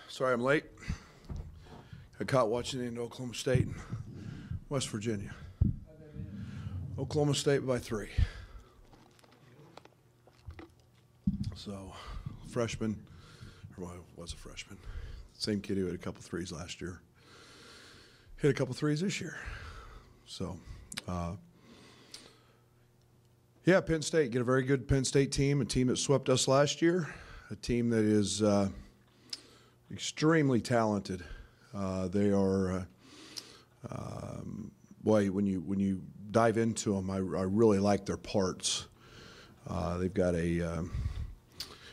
Sorry I'm late. I caught watching into Oklahoma State and West Virginia. Oklahoma State by 3. So, freshman, or well, was a freshman. Same kid who had a couple threes last year. Hit a couple threes this year. So, yeah, Penn State, get a very good Penn State team, a team that swept us last year, a team that is extremely talented. They are, boy, when you dive into them, I really like their parts. They've got a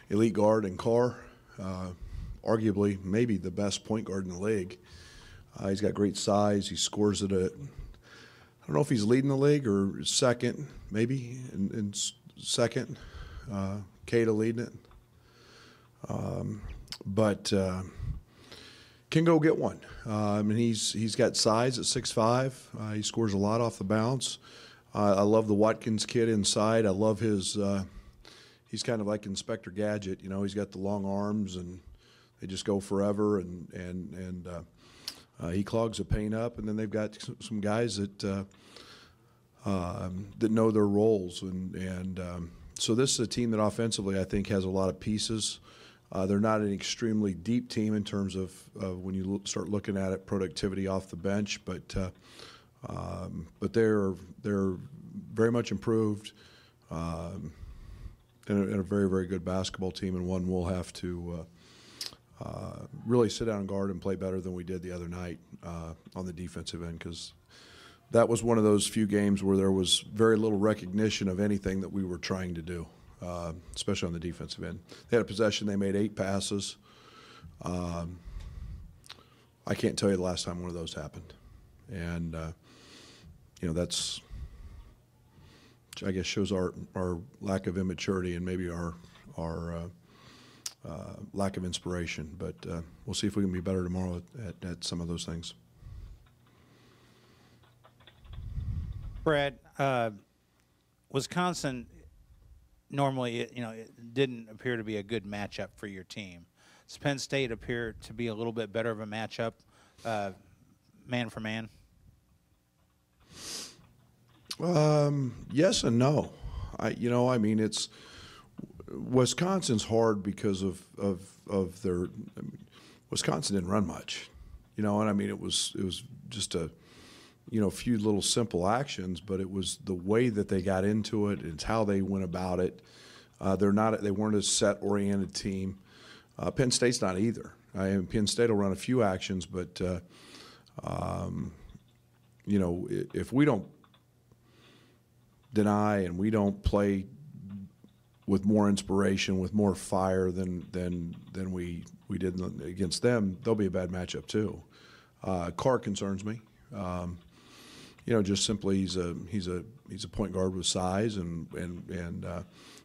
elite guard in Carr, arguably maybe the best point guard in the league. He's got great size. He scores at a, I don't know if he's leading the league or second, maybe in second. Cato leading it. But can go get one. I mean, he's got size at 6'5". He scores a lot off the bounce. I love the Watkins kid inside. I love his. He's kind of like Inspector Gadget. You know, he's got the long arms and they just go forever. And he clogs the paint up. And then they've got some guys that that know their roles. And so this is a team that offensively I think has a lot of pieces. They're not an extremely deep team in terms of when you start looking at it, productivity off the bench, but they're very much improved, and a very, very good basketball team, and one we'll have to really sit down and guard and play better than we did the other night on the defensive end, because that was one of those few games where there was very little recognition of anything that we were trying to do. Especially on the defensive end. They had a possession, they made 8 passes. I can't tell you the last time one of those happened. And, you know, that's, I guess, shows our lack of immaturity and maybe our lack of inspiration. But we'll see if we can be better tomorrow at some of those things. Brad, Wisconsin normally, it didn't appear to be a good matchup for your team. Does Penn State appear to be a little bit better of a matchup, man for man? Yes and no. I mean, it's Wisconsin's hard because of their. I mean, Wisconsin didn't run much, and I mean it was just a few little simple actions, but it was the way that they got into it. It's how they went about it. They weren't a set-oriented team. Penn State's not either. Penn State will run a few actions, but if we don't deny and we don't play with more inspiration, with more fire than we did against them, they'll be a bad matchup too. Carr concerns me. Just simply he's a point guard with size, and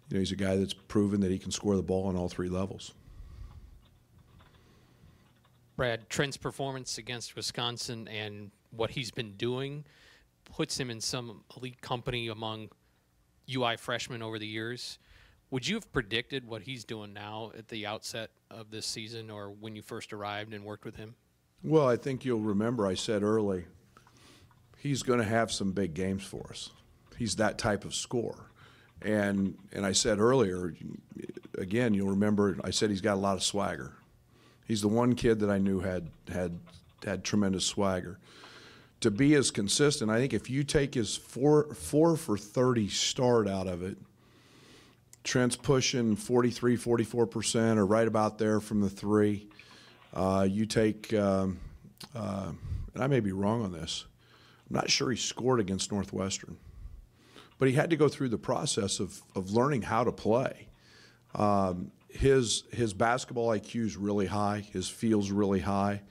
he's a guy that's proven that he can score the ball on all 3 levels. Brad, Trent's performance against Wisconsin and what he's been doing puts him in some elite company among UI freshmen over the years. Would you have predicted what he's doing now at the outset of this season, or when you first arrived and worked with him? Well, I think you'll remember I said early, he's going to have some big games for us. He's that type of scorer. And I said earlier, again, you'll remember I said he's got a lot of swagger. He's the one kid that I knew had tremendous swagger. To be as consistent, I think if you take his 4 for 30 start out of it, Trent's pushing 43, 44%, or right about there from the 3. You take, and I may be wrong on this, I'm not sure he scored against Northwestern, but he had to go through the process of learning how to play. His basketball IQ is really high. His feel's really high,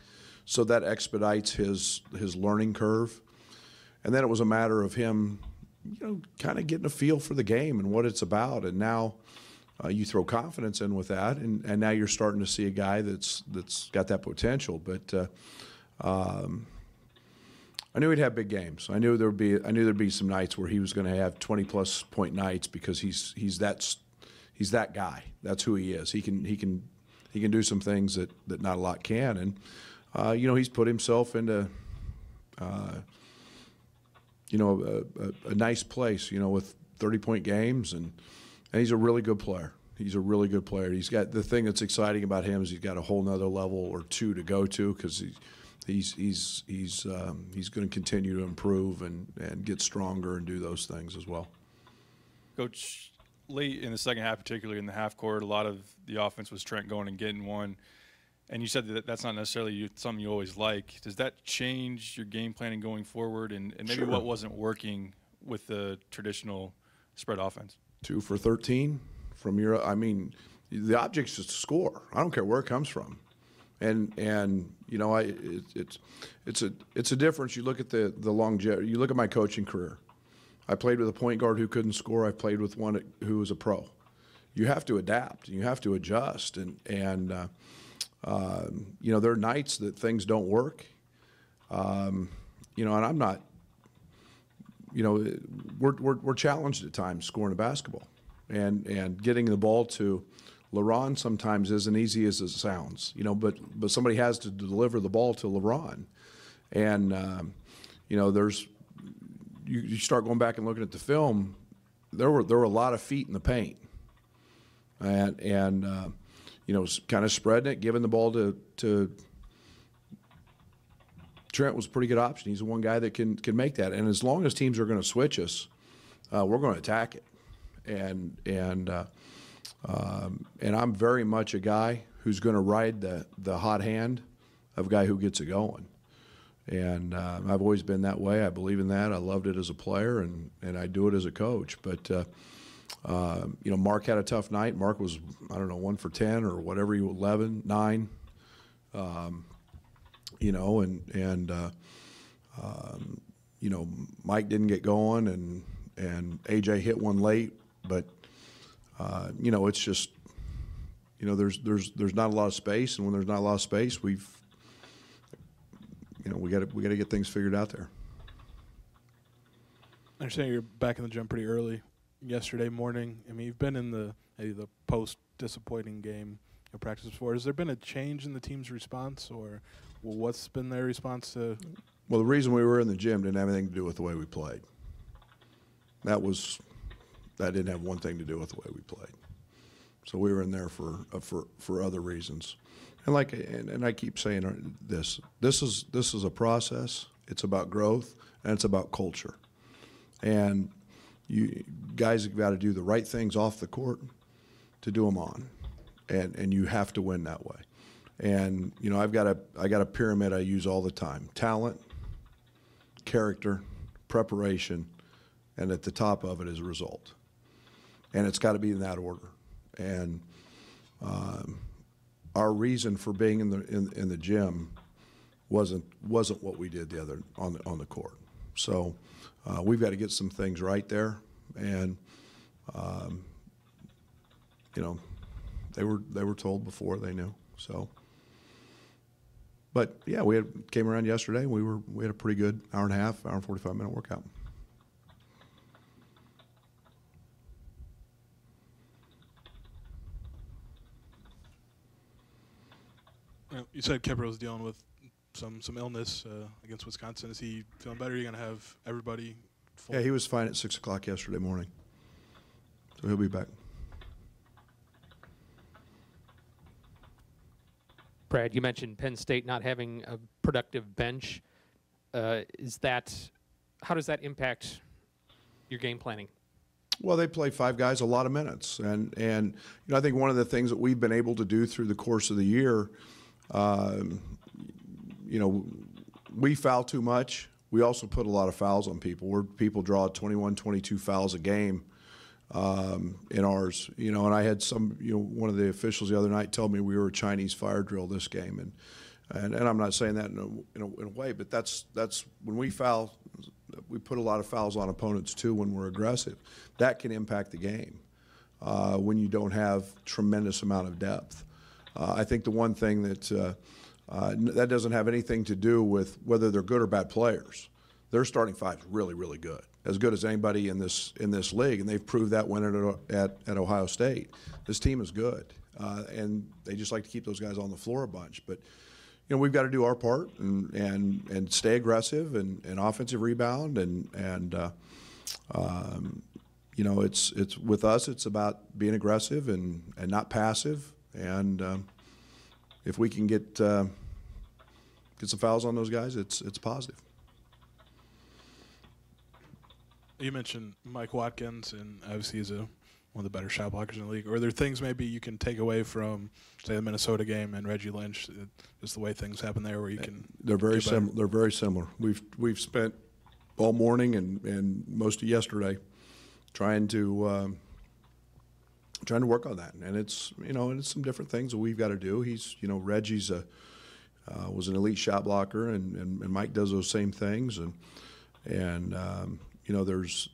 so that expedites his learning curve. And then it was a matter of him, kind of getting a feel for the game and what it's about. And now you throw confidence in with that, and now you're starting to see a guy that's got that potential. But I knew he'd have big games. I knew there'd be some nights where he was going to have 20-plus point nights because he's that guy. That's who he is. He can He can do some things that not a lot can. And, he's put himself into, a nice place, with 30-point games. And he's a really good player. He's a really good player. He's got the thing that's exciting about him is he's got a whole nother level or two to go to because he's going to continue to improve and get stronger and do those things as well. Coach, late in the second half, particularly in the half court, a lot of the offense was Trent going and getting one. And you said that that's not necessarily something you always like. Does that change your game planning going forward? And maybe Sure. what wasn't working with the traditional spread offense? 2 for 13 from the object's just to score. I don't care where it comes from. And it's a difference. You look at the longevity. You look at my coaching career. I played with a point guard who couldn't score. I played with one who was a pro. You have to adapt. You have to adjust. And there are nights that things don't work. And I'm not. We're challenged at times scoring a basketball, and getting the ball to LeBron sometimes isn't easy as it sounds. But somebody has to deliver the ball to LeBron, and there's. You start going back and looking at the film, there were a lot of feet in the paint, and kind of spreading it, giving the ball to Trent was a pretty good option. He's the one guy that can make that. And as long as teams are going to switch us, we're going to attack it. And I'm very much a guy who's going to ride the hot hand of a guy who gets it going. And I've always been that way. I believe in that. I loved it as a player, and I do it as a coach. But, Mark had a tough night. Mark was, 1 for 10 or whatever, 11, 9. Mike didn't get going, and AJ hit one late. But, it's just, there's not a lot of space. And when there's not a lot of space, we got to get things figured out there. I understand you're back in the gym pretty early yesterday morning. I mean, you've been in the post-disappointing game practice before. Has there been a change in the team's response, or what's been their response to? Well, the reason we were in the gym didn't have anything to do with the way we played. That didn't have one thing to do with the way we played. So we were in there for other reasons. And I keep saying this is a process. It's about growth, and it's about culture. And you guys have got to do the right things off the court to do them on, and you have to win that way. And I got a pyramid I use all the time: talent, character, preparation, and at the top of it is a result. And it's got to be in that order. And our reason for being in the gym wasn't what we did the other on the court. So we've got to get some things right there, and they were told before they knew. So, but yeah, we came around yesterday. We had a pretty good hour and 45-minute workout. You said Kipper was dealing with some illness against Wisconsin. Is he feeling better? Are you going to have everybody full? Yeah, he was fine at 6 o'clock yesterday morning, so he'll be back. Brad, you mentioned Penn State not having a productive bench. How does that impact your game planning? Well, they play 5 guys a lot of minutes, and I think one of the things that we've been able to do through the course of the year, we foul too much. We also put a lot of fouls on people. People draw 21, 22 fouls a game in ours. And I had one of the officials the other night tell me we were a Chinese fire drill this game, and I'm not saying that in a way, but that's when we foul. We put a lot of fouls on opponents too when we're aggressive. That can impact the game when you don't have tremendous amount of depth. I think the one thing that doesn't have anything to do with whether they're good or bad players. their starting five is really, really good, as good as anybody in this league, and they've proved that winning at Ohio State. This team is good, and they just like to keep those guys on the floor a bunch. But we've got to do our part and stay aggressive and offensive rebound and it's with us. It's about being aggressive and not passive. And if we can get some fouls on those guys, it's positive. You mentioned Mike Watkins, and obviously he's one of the better shot blockers in the league. Are there things maybe you can take away from, say, the Minnesota game and Reggie Lynch, just the way things happen there, where you can? They're very similar. They're very similar. We've spent all morning and most of yesterday trying to work on that, and it's some different things that we've got to do. Reggie's was an elite shot blocker, and Mike does those same things, and there's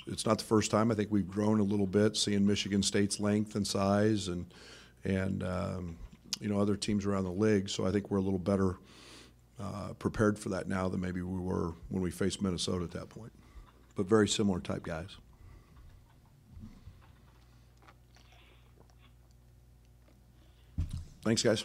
it's not the first time. I think we've grown a little bit, seeing Michigan State's length and size, and other teams around the league. So I think we're a little better prepared for that now than maybe we were when we faced Minnesota at that point. But very similar type guys. Thanks, guys.